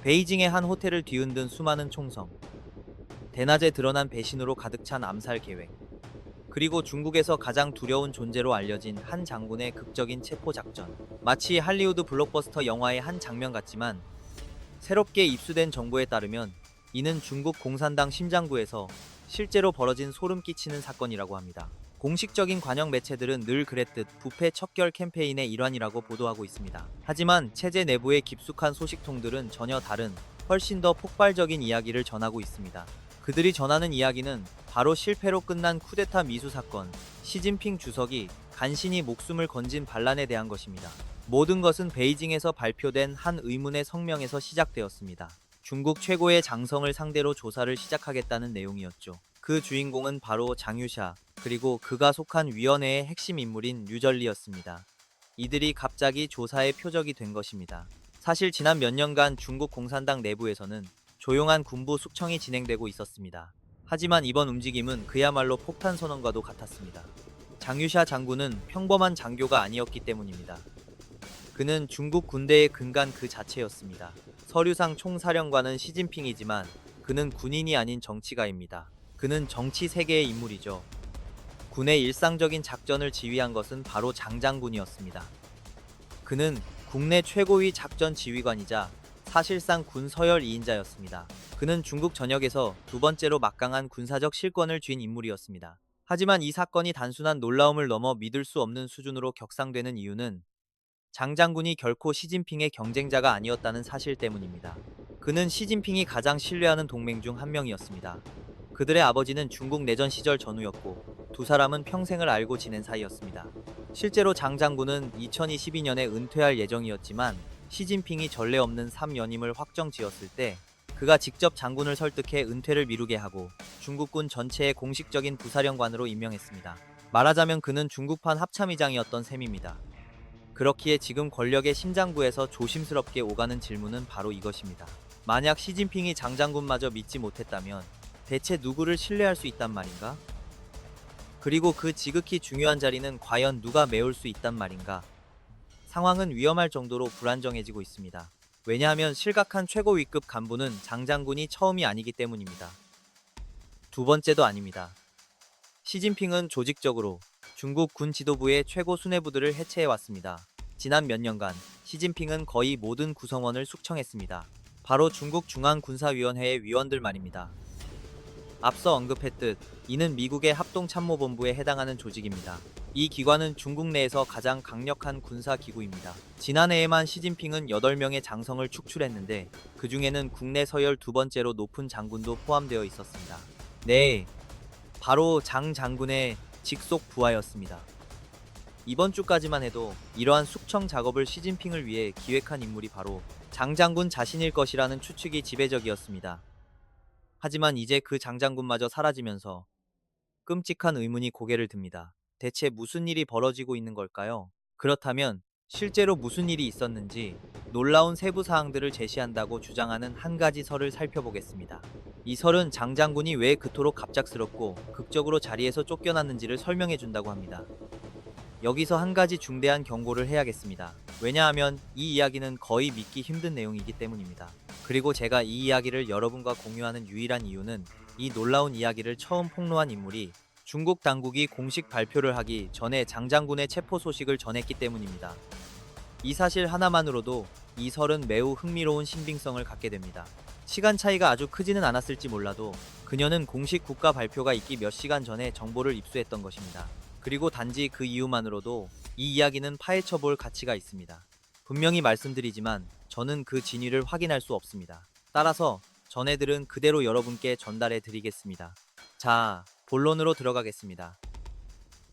베이징의 한 호텔을 뒤흔든 수많은 총성, 대낮에 드러난 배신으로 가득 찬 암살 계획, 그리고 중국에서 가장 두려운 존재로 알려진 한 장군의 극적인 체포 작전. 마치 할리우드 블록버스터 영화의 한 장면 같지만 새롭게 입수된 정보에 따르면 이는 중국 공산당 심장부에서 실제로 벌어진 소름 끼치는 사건이라고 합니다. 공식적인 관영 매체들은 늘 그랬듯 부패 척결 캠페인의 일환이라고 보도하고 있습니다. 하지만 체제 내부의 깊숙한 소식통들은 전혀 다른, 훨씬 더 폭발적인 이야기를 전하고 있습니다. 그들이 전하는 이야기는 바로 실패로 끝난 쿠데타 미수 사건, 시진핑 주석이 간신히 목숨을 건진 반란에 대한 것입니다. 모든 것은 베이징에서 발표된 한 의문의 성명에서 시작되었습니다. 중국 최고의 장성을 상대로 조사를 시작하겠다는 내용이었죠. 그 주인공은 바로 장유샤, 그리고 그가 속한 위원회의 핵심 인물인 류전리였습니다. 이들이 갑자기 조사의 표적이 된 것입니다. 사실 지난 몇 년간 중국 공산당 내부에서는 조용한 군부 숙청이 진행되고 있었습니다. 하지만 이번 움직임은 그야말로 폭탄 선언과도 같았습니다. 장유샤 장군은 평범한 장교가 아니었기 때문입니다. 그는 중국 군대의 근간 그 자체였습니다. 서류상 총사령관은 시진핑이지만 그는 군인이 아닌 정치가입니다. 그는 정치 세계의 인물이죠. 군의 일상적인 작전을 지휘한 것은 바로 장 장군이었습니다. 그는 국내 최고위 작전 지휘관이자 사실상 군 서열 2인자였습니다. 그는 중국 전역에서 두 번째로 막강한 군사적 실권을 쥔 인물이었습니다. 하지만 이 사건이 단순한 놀라움을 넘어 믿을 수 없는 수준으로 격상되는 이유는 장 장군이 결코 시진핑의 경쟁자가 아니었다는 사실 때문입니다. 그는 시진핑이 가장 신뢰하는 동맹 중 한 명이었습니다. 그들의 아버지는 중국 내전 시절 전우였고 두 사람은 평생을 알고 지낸 사이였습니다. 실제로 장 장군은 2022년에 은퇴할 예정이었지만 시진핑이 전례 없는 3연임을 확정 지었을 때 그가 직접 장군을 설득해 은퇴를 미루게 하고 중국군 전체의 공식적인 부사령관으로 임명했습니다. 말하자면 그는 중국판 합참의장이었던 셈입니다. 그렇기에 지금 권력의 심장부에서 조심스럽게 오가는 질문은 바로 이것입니다. 만약 시진핑이 장 장군마저 믿지 못했다면 대체 누구를 신뢰할 수 있단 말인가? 그리고 그 지극히 중요한 자리는 과연 누가 메울 수 있단 말인가? 상황은 위험할 정도로 불안정해지고 있습니다. 왜냐하면 실각한 최고위급 간부는 장 장군이 처음이 아니기 때문입니다. 두 번째도 아닙니다. 시진핑은 조직적으로 중국 군 지도부의 최고 수뇌부들을 해체해왔습니다. 지난 몇 년간 시진핑은 거의 모든 구성원을 숙청했습니다. 바로 중국 중앙군사위원회의 위원들 말입니다. 앞서 언급했듯 이는 미국의 합동참모본부에 해당하는 조직입니다. 이 기관은 중국 내에서 가장 강력한 군사기구입니다. 지난해에만 시진핑은 8명의 장성을 축출했는데 그 중에는 국내 서열 두 번째로 높은 장군도 포함되어 있었습니다. 네, 바로 장 장군의 직속 부하였습니다. 이번 주까지만 해도 이러한 숙청 작업을 시진핑을 위해 기획한 인물이 바로 장 장군 자신일 것이라는 추측이 지배적이었습니다. 하지만 이제 그 장 장군마저 사라지면서 끔찍한 의문이 고개를 듭니다. 대체 무슨 일이 벌어지고 있는 걸까요? 그렇다면 실제로 무슨 일이 있었는지 놀라운 세부 사항들을 제시한다고 주장하는 한 가지 설을 살펴보겠습니다. 이 설은 장 장군이 왜 그토록 갑작스럽고 극적으로 자리에서 쫓겨났는지를 설명해 준다고 합니다. 여기서 한 가지 중대한 경고를 해야겠습니다. 왜냐하면 이 이야기는 거의 믿기 힘든 내용이기 때문입니다. 그리고 제가 이 이야기를 여러분과 공유하는 유일한 이유는 이 놀라운 이야기를 처음 폭로한 인물이 중국 당국이 공식 발표를 하기 전에 장 장군의 체포 소식을 전했기 때문입니다. 이 사실 하나만으로도 이 설은 매우 흥미로운 신빙성을 갖게 됩니다. 시간 차이가 아주 크지는 않았을지 몰라도 그녀는 공식 국가 발표가 있기 몇 시간 전에 정보를 입수했던 것입니다. 그리고 단지 그 이유만으로도 이 이야기는 파헤쳐 볼 가치가 있습니다. 분명히 말씀드리지만 저는 그 진위를 확인할 수 없습니다. 따라서 전해들은 그대로 여러분께 전달해 드리겠습니다. 자, 본론으로 들어가겠습니다.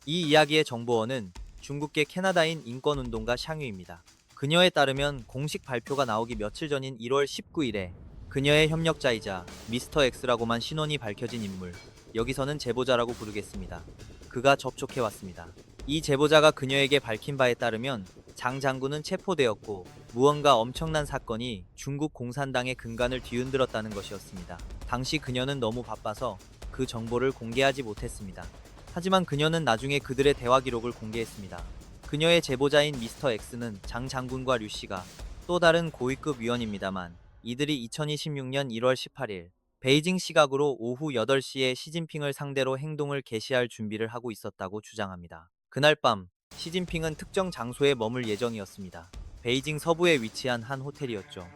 이 이야기의 정보원은 중국계 캐나다인 인권운동가 샹유입니다. 그녀에 따르면 공식 발표가 나오기 며칠 전인 1월 19일에 그녀의 협력자이자 미스터 X라고만 신원이 밝혀진 인물, 여기서는 제보자라고 부르겠습니다. 그가 접촉해왔습니다. 이 제보자가 그녀에게 밝힌 바에 따르면 장 장군은 체포되었고 무언가 엄청난 사건이 중국 공산당의 근간을 뒤흔들었다는 것이었습니다. 당시 그녀는 너무 바빠서 그 정보를 공개하지 못했습니다. 하지만 그녀는 나중에 그들의 대화 기록을 공개했습니다. 그녀의 제보자인 미스터 X는 장 장군과 류 씨가 또 다른 고위급 위원입니다만 이들이 2026년 1월 18일 베이징 시각으로 오후 8시에 시진핑을 상대로 행동을 개시할 준비를 하고 있었다고 주장합니다. 그날 밤 시진핑은 특정 장소에 머물 예정이었습니다. 베이징 서부에 위치한 한 호텔이었죠.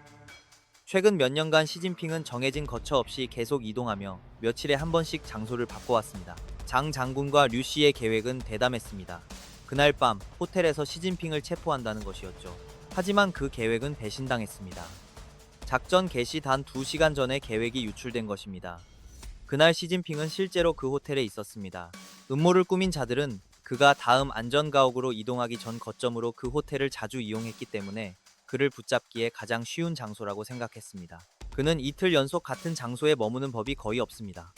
최근 몇 년간 시진핑은 정해진 거처 없이 계속 이동하며 며칠에 한 번씩 장소를 바꿔왔습니다. 장 장군과 류 씨의 계획은 대담했습니다. 그날 밤 호텔에서 시진핑을 체포한다는 것이었죠. 하지만 그 계획은 배신당했습니다. 작전 개시 단 2시간 전에 계획이 유출된 것입니다. 그날 시진핑은 실제로 그 호텔에 있었습니다. 음모를 꾸민 자들은 그가 다음 안전가옥으로 이동하기 전 거점으로 그 호텔을 자주 이용했기 때문에 그를 붙잡기에 가장 쉬운 장소라고 생각했습니다. 그는 이틀 연속 같은 장소에 머무는 법이 거의 없습니다.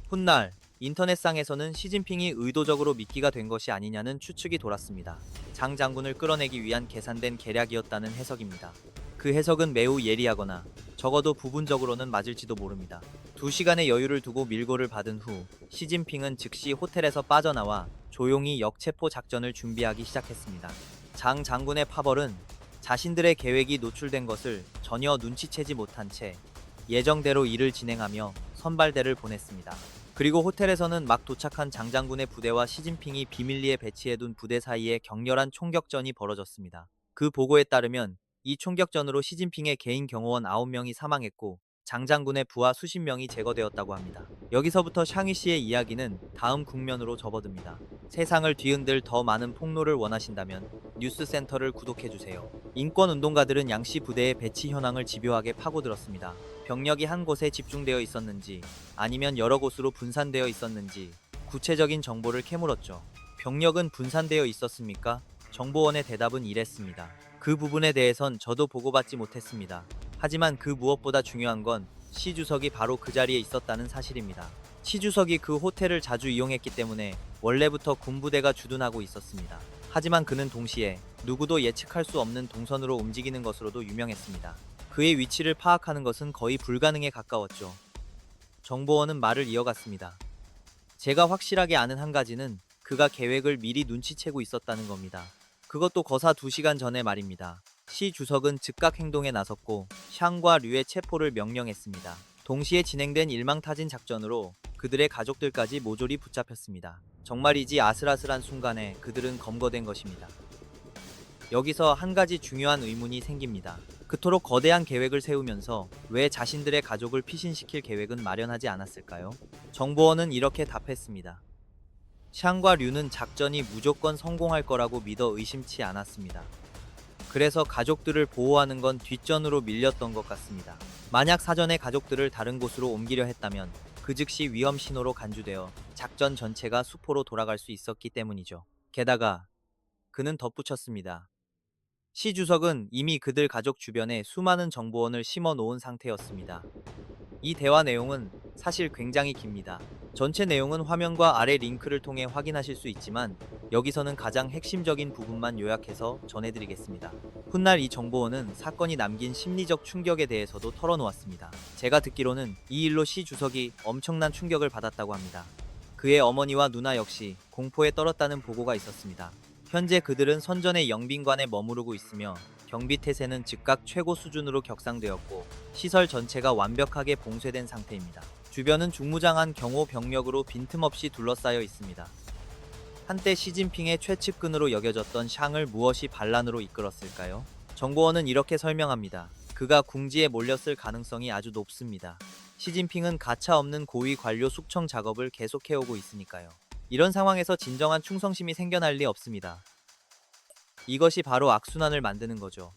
훗날 인터넷상에서는 시진핑이 의도적으로 미끼가 된 것이 아니냐는 추측이 돌았습니다. 장 장군을 끌어내기 위한 계산된 계략이었다는 해석입니다. 그 해석은 매우 예리하거나 적어도 부분적으로는 맞을지도 모릅니다. 2시간의 여유를 두고 밀고를 받은 후 시진핑은 즉시 호텔에서 빠져나와 조용히 역체포 작전을 준비하기 시작했습니다. 장 장군의 파벌은 자신들의 계획이 노출된 것을 전혀 눈치채지 못한 채 예정대로 일을 진행하며 선발대를 보냈습니다. 그리고 호텔에서는 막 도착한 장 장군의 부대와 시진핑이 비밀리에 배치해둔 부대 사이에 격렬한 총격전이 벌어졌습니다. 그 보고에 따르면 이 총격전으로 시진핑의 개인 경호원 9명이 사망했고 장 장군의 부하 수십 명이 제거되었다고 합니다. 여기서부터 샹위 씨의 이야기는 다음 국면으로 접어듭니다. 세상을 뒤흔들 더 많은 폭로를 원하신다면 뉴스센터를 구독해주세요. 인권운동가들은 양씨 부대의 배치 현황을 집요하게 파고들었습니다. 병력이 한 곳에 집중되어 있었는지 아니면 여러 곳으로 분산되어 있었는지 구체적인 정보를 캐물었죠. 병력은 분산되어 있었습니까? 정보원의 대답은 이랬습니다. 그 부분에 대해선 저도 보고받지 못했습니다. 하지만 그 무엇보다 중요한 건 시 주석이 바로 그 자리에 있었다는 사실입니다. 시 주석이 그 호텔을 자주 이용했기 때문에 원래부터 군부대가 주둔하고 있었습니다. 하지만 그는 동시에 누구도 예측할 수 없는 동선으로 움직이는 것으로도 유명했습니다. 그의 위치를 파악하는 것은 거의 불가능에 가까웠죠. 정보원은 말을 이어갔습니다. 제가 확실하게 아는 한 가지는 그가 계획을 미리 눈치채고 있었다는 겁니다. 그것도 거사 2시간 전에 말입니다. 시 주석은 즉각 행동에 나섰고 샹과 류의 체포를 명령했습니다. 동시에 진행된 일망타진 작전으로 그들의 가족들까지 모조리 붙잡혔습니다. 정말이지 아슬아슬한 순간에 그들은 검거된 것입니다. 여기서 한 가지 중요한 의문이 생깁니다. 그토록 거대한 계획을 세우면서 왜 자신들의 가족을 피신시킬 계획은 마련하지 않았을까요? 정보원은 이렇게 답했습니다. 샹과 류는 작전이 무조건 성공할 거라고 믿어 의심치 않았습니다. 그래서 가족들을 보호하는 건 뒷전으로 밀렸던 것 같습니다. 만약 사전에 가족들을 다른 곳으로 옮기려 했다면 그 즉시 위험 신호로 간주되어 작전 전체가 수포로 돌아갈 수 있었기 때문이죠. 게다가 그는 덧붙였습니다. 시 주석은 이미 그들 가족 주변에 수많은 정보원을 심어 놓은 상태였습니다. 이 대화 내용은 사실 굉장히 깁니다. 전체 내용은 화면과 아래 링크를 통해 확인하실 수 있지만 여기서는 가장 핵심적인 부분만 요약해서 전해드리겠습니다. 훗날 이 정보원은 사건이 남긴 심리적 충격에 대해서도 털어놓았습니다. 제가 듣기로는 이 일로 시 주석이 엄청난 충격을 받았다고 합니다. 그의 어머니와 누나 역시 공포에 떨었다는 보고가 있었습니다. 현재 그들은 선전의 영빈관에 머무르고 있으며 경비 태세는 즉각 최고 수준으로 격상되었고 시설 전체가 완벽하게 봉쇄된 상태입니다. 주변은 중무장한 경호 병력으로 빈틈없이 둘러싸여 있습니다. 한때 시진핑의 최측근으로 여겨졌던 샹을 무엇이 반란으로 이끌었을까요? 정보원은 이렇게 설명합니다. 그가 궁지에 몰렸을 가능성이 아주 높습니다. 시진핑은 가차없는 고위 관료 숙청 작업을 계속해오고 있으니까요. 이런 상황에서 진정한 충성심이 생겨날 리 없습니다. 이것이 바로 악순환을 만드는 거죠.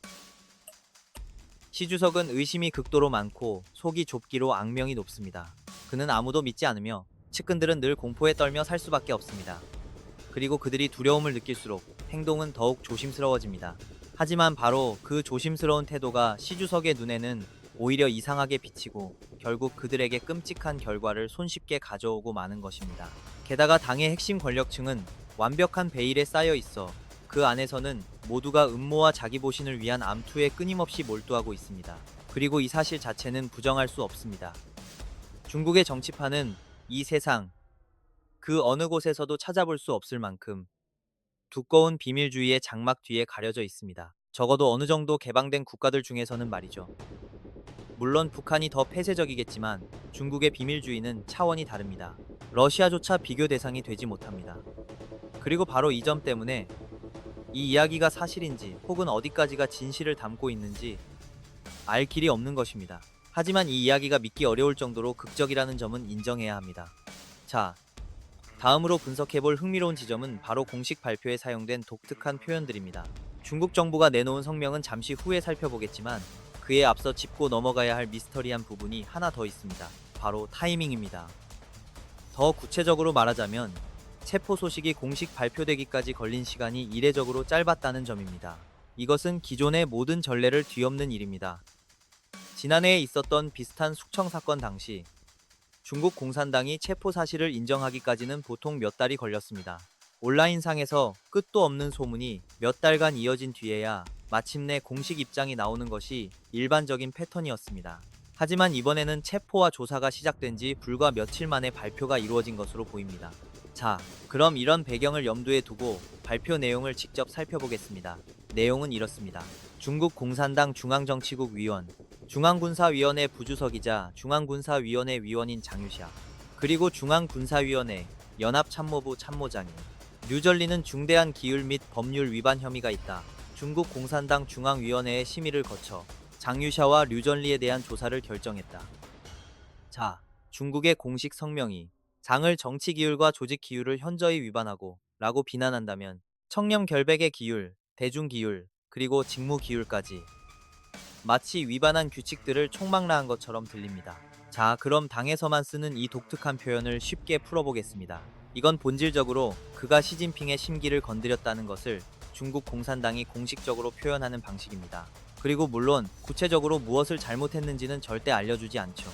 시 주석은 의심이 극도로 많고 속이 좁기로 악명이 높습니다. 그는 아무도 믿지 않으며 측근들은 늘 공포에 떨며 살 수밖에 없습니다. 그리고 그들이 두려움을 느낄수록 행동은 더욱 조심스러워집니다. 하지만 바로 그 조심스러운 태도가 시 주석의 눈에는 오히려 이상하게 비치고 결국 그들에게 끔찍한 결과를 손쉽게 가져오고 마는 것입니다. 게다가 당의 핵심 권력층은 완벽한 베일에 쌓여 있어 그 안에서는 모두가 음모와 자기보신을 위한 암투에 끊임없이 몰두하고 있습니다. 그리고 이 사실 자체는 부정할 수 없습니다. 중국의 정치판은 이 세상 그 어느 곳에서도 찾아볼 수 없을 만큼 두꺼운 비밀주의의 장막 뒤에 가려져 있습니다. 적어도 어느 정도 개방된 국가들 중에서는 말이죠. 물론 북한이 더 폐쇄적이겠지만 중국의 비밀주의는 차원이 다릅니다. 러시아조차 비교 대상이 되지 못합니다. 그리고 바로 이 점 때문에 이 이야기가 사실인지 혹은 어디까지가 진실을 담고 있는지 알 길이 없는 것입니다. 하지만 이 이야기가 믿기 어려울 정도로 극적이라는 점은 인정해야 합니다. 자, 다음으로 분석해볼 흥미로운 지점은 바로 공식 발표에 사용된 독특한 표현들입니다. 중국 정부가 내놓은 성명은 잠시 후에 살펴보겠지만 그에 앞서 짚고 넘어가야 할 미스터리한 부분이 하나 더 있습니다. 바로 타이밍입니다. 더 구체적으로 말하자면 체포 소식이 공식 발표되기까지 걸린 시간이 이례적으로 짧았다는 점입니다. 이것은 기존의 모든 전례를 뒤엎는 일입니다. 지난해에 있었던 비슷한 숙청 사건 당시 중국 공산당이 체포 사실을 인정하기까지는 보통 몇 달이 걸렸습니다. 온라인상에서 끝도 없는 소문이 몇 달간 이어진 뒤에야 마침내 공식 입장이 나오는 것이 일반적인 패턴이었습니다. 하지만 이번에는 체포와 조사가 시작된 지 불과 며칠 만에 발표가 이루어진 것으로 보입니다. 자, 그럼 이런 배경을 염두에 두고 발표 내용을 직접 살펴보겠습니다. 내용은 이렇습니다. 중국 공산당 중앙정치국 위원, 중앙군사위원회 부주석이자 중앙군사위원회 위원인 장유샤, 그리고 중앙군사위원회 연합참모부 참모장인 류전리는 중대한 기율 및 법률 위반 혐의가 있다. 중국 공산당 중앙위원회의 심의를 거쳐 장유샤와 류전리에 대한 조사를 결정했다. 자, 중국의 공식 성명이 장을 정치 기율과 조직 기율을 현저히 위반하고 라고 비난한다면 청렴 결백의 기율, 대중 기율, 그리고 직무 기율까지 마치 위반한 규칙들을 총망라한 것처럼 들립니다. 자, 그럼 당에서만 쓰는 이 독특한 표현을 쉽게 풀어보겠습니다. 이건 본질적으로 그가 시진핑의 심기를 건드렸다는 것을 중국 공산당이 공식적으로 표현하는 방식입니다. 그리고 물론 구체적으로 무엇을 잘못했는지는 절대 알려주지 않죠.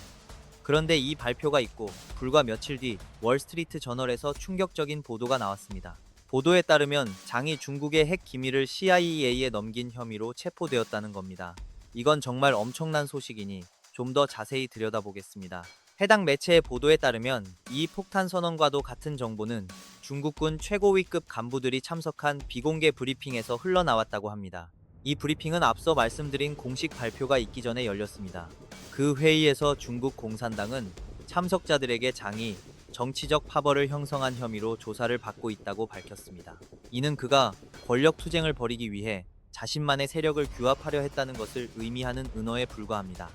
그런데 이 발표가 있고 불과 며칠 뒤 월스트리트 저널에서 충격적인 보도가 나왔습니다. 보도에 따르면 장이 중국의 핵 기밀을 CIA에 넘긴 혐의로 체포되었다는 겁니다. 이건 정말 엄청난 소식이니 좀 더 자세히 들여다보겠습니다. 해당 매체의 보도에 따르면 이 폭탄 선언과도 같은 정보는 중국군 최고위급 간부들이 참석한 비공개 브리핑에서 흘러나왔다고 합니다. 이 브리핑은 앞서 말씀드린 공식 발표가 있기 전에 열렸습니다. 그 회의에서 중국 공산당은 참석자들에게 장이 정치적 파벌을 형성한 혐의로 조사를 받고 있다고 밝혔습니다. 이는 그가 권력 투쟁을 벌이기 위해 자신만의 세력을 규합하려 했다는 것을 의미하는 은어에 불과합니다.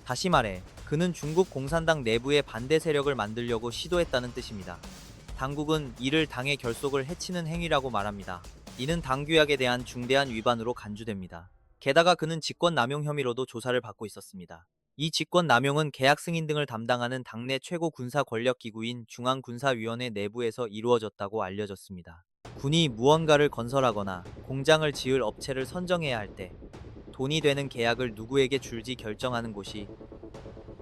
다시 말해, 그는 중국 공산당 내부의 반대 세력을 만들려고 시도했다는 뜻입니다. 당국은 이를 당의 결속을 해치는 행위라고 말합니다. 이는 당규약에 대한 중대한 위반으로 간주됩니다. 게다가 그는 직권남용 혐의로도 조사를 받고 있었습니다. 이 직권남용은 계약 승인 등을 담당하는 당내 최고 군사 권력 기구인 중앙군사위원회 내부에서 이루어졌다고 알려졌습니다. 군이 무언가를 건설하거나 공장을 지을 업체를 선정해야 할 때 돈이 되는 계약을 누구에게 줄지 결정하는 곳이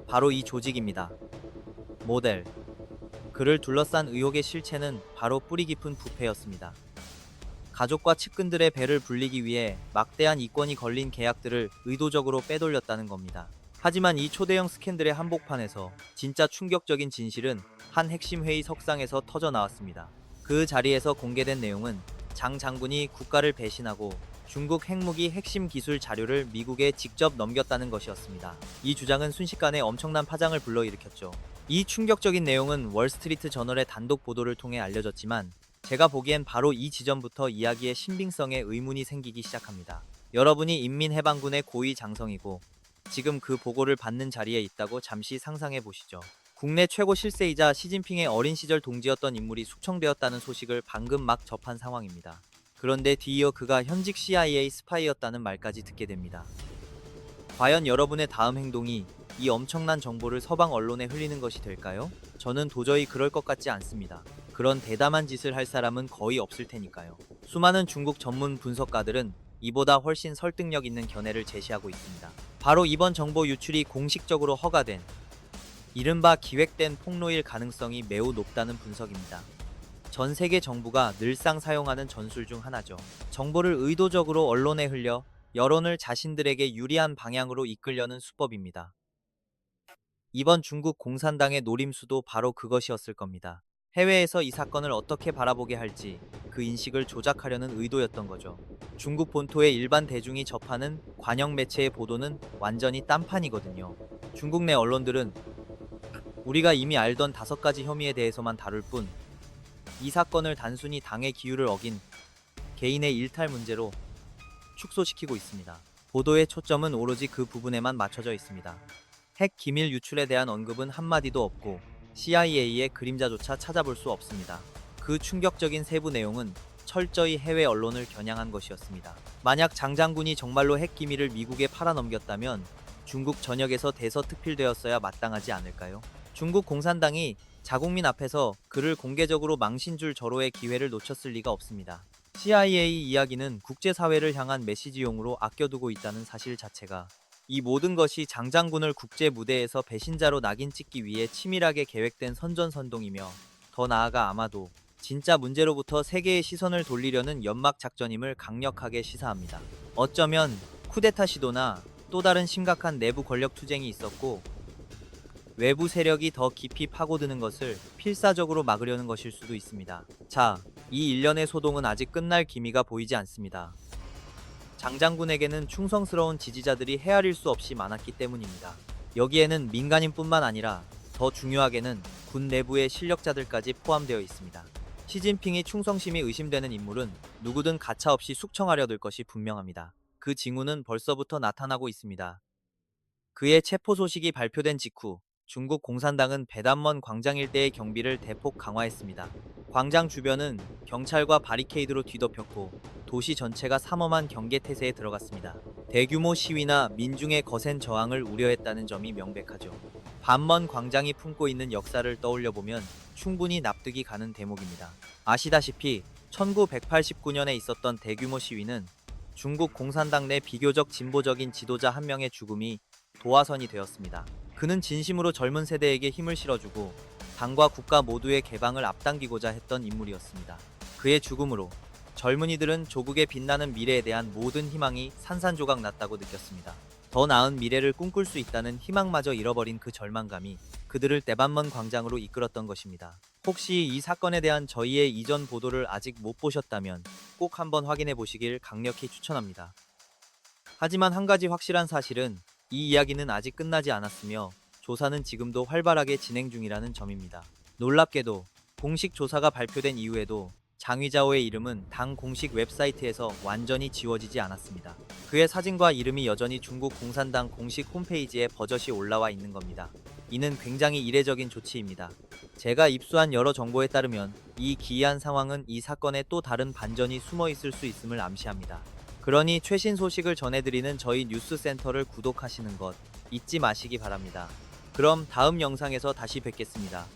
바로 이 조직입니다. 모델. 그를 둘러싼 의혹의 실체는 바로 뿌리 깊은 부패였습니다. 가족과 측근들의 배를 불리기 위해 막대한 이권이 걸린 계약들을 의도적으로 빼돌렸다는 겁니다. 하지만 이 초대형 스캔들의 한복판에서 진짜 충격적인 진실은 한 핵심 회의 석상에서 터져 나왔습니다. 그 자리에서 공개된 내용은 장 장군이 국가를 배신하고 중국 핵무기 핵심 기술 자료를 미국에 직접 넘겼다는 것이었습니다. 이 주장은 순식간에 엄청난 파장을 불러일으켰죠. 이 충격적인 내용은 월스트리트 저널의 단독 보도를 통해 알려졌지만 제가 보기엔 바로 이 지점부터 이야기의 신빙성에 의문이 생기기 시작합니다. 여러분이 인민해방군의 고위 장성이고 지금 그 보고를 받는 자리에 있다고 잠시 상상해 보시죠. 국내 최고 실세이자 시진핑의 어린 시절 동지였던 인물이 숙청되었다는 소식을 방금 막 접한 상황입니다. 그런데 뒤이어 그가 현직 CIA 스파이였다는 말까지 듣게 됩니다. 과연 여러분의 다음 행동이 이 엄청난 정보를 서방 언론에 흘리는 것이 될까요? 저는 도저히 그럴 것 같지 않습니다. 그런 대담한 짓을 할 사람은 거의 없을 테니까요. 수많은 중국 전문 분석가들은 이보다 훨씬 설득력 있는 견해를 제시하고 있습니다. 바로 이번 정보 유출이 공식적으로 허가된 이른바 기획된 폭로일 가능성이 매우 높다는 분석입니다. 전 세계 정부가 늘상 사용하는 전술 중 하나죠. 정보를 의도적으로 언론에 흘려 여론을 자신들에게 유리한 방향으로 이끌려는 수법입니다. 이번 중국 공산당의 노림수도 바로 그것이었을 겁니다. 해외에서 이 사건을 어떻게 바라보게 할지 그 인식을 조작하려는 의도였던 거죠. 중국 본토의 일반 대중이 접하는 관영 매체의 보도는 완전히 딴판이거든요. 중국 내 언론들은 우리가 이미 알던 5가지 혐의에 대해서만 다룰 뿐, 이 사건을 단순히 당의 기율을 어긴 개인의 일탈 문제로 축소시키고 있습니다. 보도의 초점은 오로지 그 부분에만 맞춰져 있습니다. 핵 기밀 유출에 대한 언급은 한마디도 없고 CIA의 그림자조차 찾아볼 수 없습니다. 그 충격적인 세부 내용은 철저히 해외 언론을 겨냥한 것이었습니다. 만약 장 장군이 정말로 핵 기밀을 미국에 팔아넘겼다면 중국 전역에서 대서특필되었어야 마땅하지 않을까요? 중국 공산당이 자국민 앞에서 그를 공개적으로 망신줄 절호의 기회를 놓쳤을 리가 없습니다. CIA 이야기는 국제사회를 향한 메시지용으로 아껴두고 있다는 사실 자체가, 이 모든 것이 장 장군을 국제 무대에서 배신자로 낙인 찍기 위해 치밀하게 계획된 선전선동이며, 더 나아가 아마도 진짜 문제로부터 세계의 시선을 돌리려는 연막 작전임을 강력하게 시사합니다. 어쩌면 쿠데타 시도나 또 다른 심각한 내부 권력 투쟁이 있었고, 외부 세력이 더 깊이 파고드는 것을 필사적으로 막으려는 것일 수도 있습니다. 자, 이 일련의 소동은 아직 끝날 기미가 보이지 않습니다. 장 장군에게는 충성스러운 지지자들이 헤아릴 수 없이 많았기 때문입니다. 여기에는 민간인뿐만 아니라 더 중요하게는 군 내부의 실력자들까지 포함되어 있습니다. 시진핑이 충성심이 의심되는 인물은 누구든 가차없이 숙청하려 들 것이 분명합니다. 그 징후는 벌써부터 나타나고 있습니다. 그의 체포 소식이 발표된 직후 중국 공산당은 배단먼 광장 일대의 경비를 대폭 강화했습니다. 광장 주변은 경찰과 바리케이드로 뒤덮였고 도시 전체가 삼엄한 경계 태세에 들어갔습니다. 대규모 시위나 민중의 거센 저항을 우려했다는 점이 명백하죠. 반먼 광장이 품고 있는 역사를 떠올려보면 충분히 납득이 가는 대목입니다. 아시다시피 1989년에 있었던 대규모 시위는 중국 공산당 내 비교적 진보적인 지도자 한 명의 죽음이 도화선이 되었습니다. 그는 진심으로 젊은 세대에게 힘을 실어주고 당과 국가 모두의 개방을 앞당기고자 했던 인물이었습니다. 그의 죽음으로 젊은이들은 조국의 빛나는 미래에 대한 모든 희망이 산산조각 났다고 느꼈습니다. 더 나은 미래를 꿈꿀 수 있다는 희망마저 잃어버린 그 절망감이 그들을 대반먼 광장으로 이끌었던 것입니다. 혹시 이 사건에 대한 저희의 이전 보도를 아직 못 보셨다면 꼭 한번 확인해 보시길 강력히 추천합니다. 하지만 한 가지 확실한 사실은 이 이야기는 아직 끝나지 않았으며 조사는 지금도 활발하게 진행 중이라는 점입니다. 놀랍게도 공식 조사가 발표된 이후에도 장위자오의 이름은 당 공식 웹사이트에서 완전히 지워지지 않았습니다. 그의 사진과 이름이 여전히 중국 공산당 공식 홈페이지에 버젓이 올라와 있는 겁니다. 이는 굉장히 이례적인 조치입니다. 제가 입수한 여러 정보에 따르면 이 기이한 상황은 이 사건에 또 다른 반전이 숨어 있을 수 있음을 암시합니다. 그러니 최신 소식을 전해드리는 저희 뉴스센터를 구독하시는 것 잊지 마시기 바랍니다. 그럼 다음 영상에서 다시 뵙겠습니다.